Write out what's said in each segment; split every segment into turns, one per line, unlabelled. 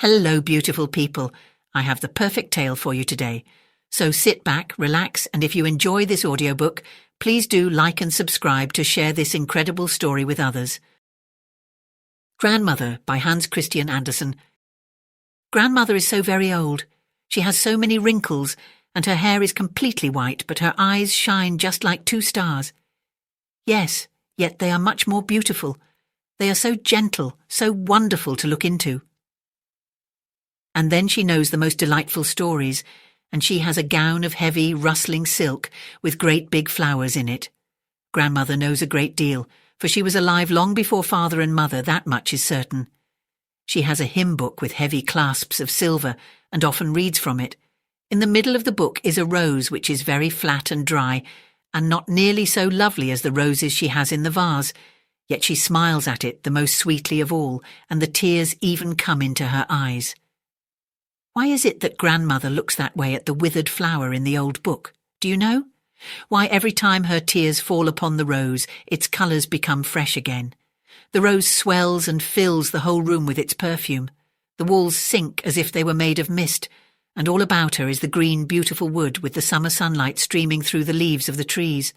Hello, beautiful people. I have the perfect tale for you today. So sit back, relax, and if you enjoy this audiobook, please do like and subscribe to share this incredible story with others. Grandmother by Hans Christian Andersen. Grandmother is so very old. She has so many wrinkles, and her hair is completely white, but her eyes shine just like two stars. Yes, yet they are much more beautiful. They are so gentle, so wonderful to look into. And then she knows the most delightful stories, and she has a gown of heavy, rustling silk with great big flowers in it. Grandmother knows a great deal, for she was alive long before father and mother, that much is certain. She has a hymn book with heavy clasps of silver, and often reads from it. In the middle of the book is a rose which is very flat and dry, and not nearly so lovely as the roses she has in the vase, yet she smiles at it the most sweetly of all, and the tears even come into her eyes. Why is it that grandmother looks that way at the withered flower in the old book? Do you know? Why every time her tears fall upon the rose, its colours become fresh again. The rose swells and fills the whole room with its perfume. The walls sink as if they were made of mist, and all about her is the green, beautiful wood with the summer sunlight streaming through the leaves of the trees.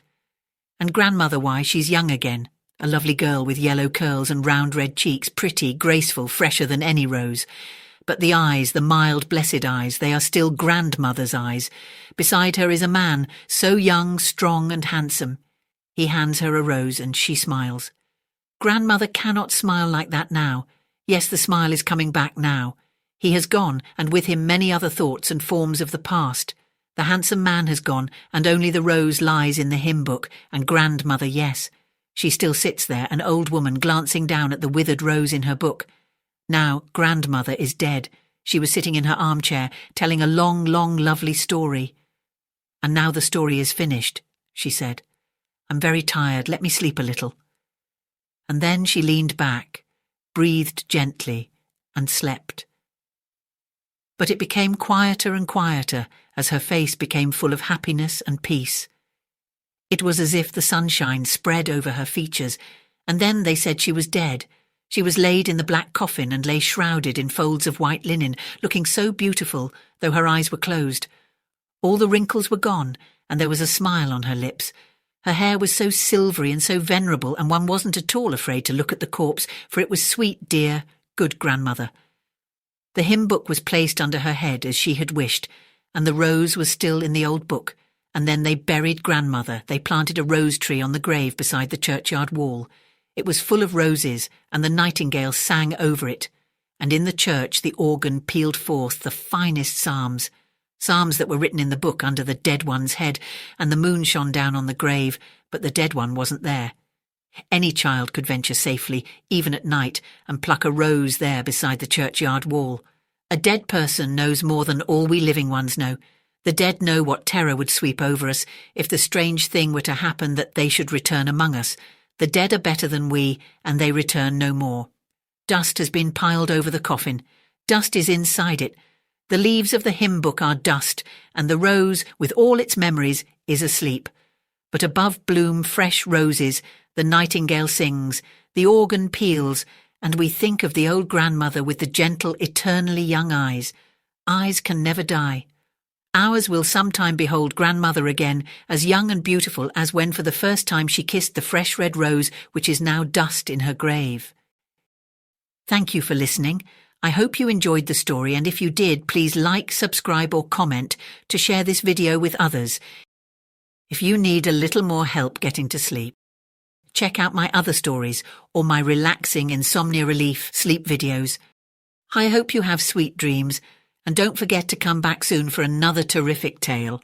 And grandmother, why, she's young again, a lovely girl with yellow curls and round red cheeks, pretty, graceful, fresher than any rose. But the eyes, the mild, blessed eyes, they are still grandmother's eyes. Beside her is a man, so young, strong and handsome. He hands her a rose and she smiles. Grandmother cannot smile like that now. Yes, the smile is coming back now. He has gone, and with him many other thoughts and forms of the past. The handsome man has gone, and only the rose lies in the hymn book, and grandmother, yes. She still sits there, an old woman glancing down at the withered rose in her book. Now grandmother is dead. She was sitting in her armchair, telling a long, long, lovely story. And now the story is finished, she said. I'm very tired, let me sleep a little. And then she leaned back, breathed gently, and slept. But it became quieter and quieter as her face became full of happiness and peace. It was as if the sunshine spread over her features, and then they said she was dead. She was laid in the black coffin and lay shrouded in folds of white linen, looking so beautiful, though her eyes were closed. All the wrinkles were gone, and there was a smile on her lips. Her hair was so silvery and so venerable, and one wasn't at all afraid to look at the corpse, for it was sweet, dear, good grandmother. The hymn book was placed under her head as she had wished, and the rose was still in the old book, and then they buried grandmother. They planted a rose tree on the grave beside the churchyard wall. It was full of roses, and the nightingale sang over it, and in the church the organ pealed forth the finest psalms, psalms that were written in the book under the dead one's head, and the moon shone down on the grave, but the dead one wasn't there. Any child could venture safely, even at night, and pluck a rose there beside the churchyard wall. A dead person knows more than all we living ones know. The dead know what terror would sweep over us if the strange thing were to happen that they should return among us. The dead are better than we, and they return no more. Dust has been piled over the coffin. Dust is inside it. The leaves of the hymn book are dust, and the rose, with all its memories, is asleep. But above bloom fresh roses, the nightingale sings, the organ peals, and we think of the old grandmother with the gentle, eternally young eyes. Eyes can never die. Ours will sometime behold grandmother again, as young and beautiful as when for the first time she kissed the fresh red rose which is now dust in her grave. Thank you for listening. I hope you enjoyed the story, and if you did, please like, subscribe or comment to share this video with others. If you need a little more help getting to sleep, check out my other stories or my relaxing insomnia relief sleep videos. I hope you have sweet dreams, and don't forget to come back soon for another terrific tale.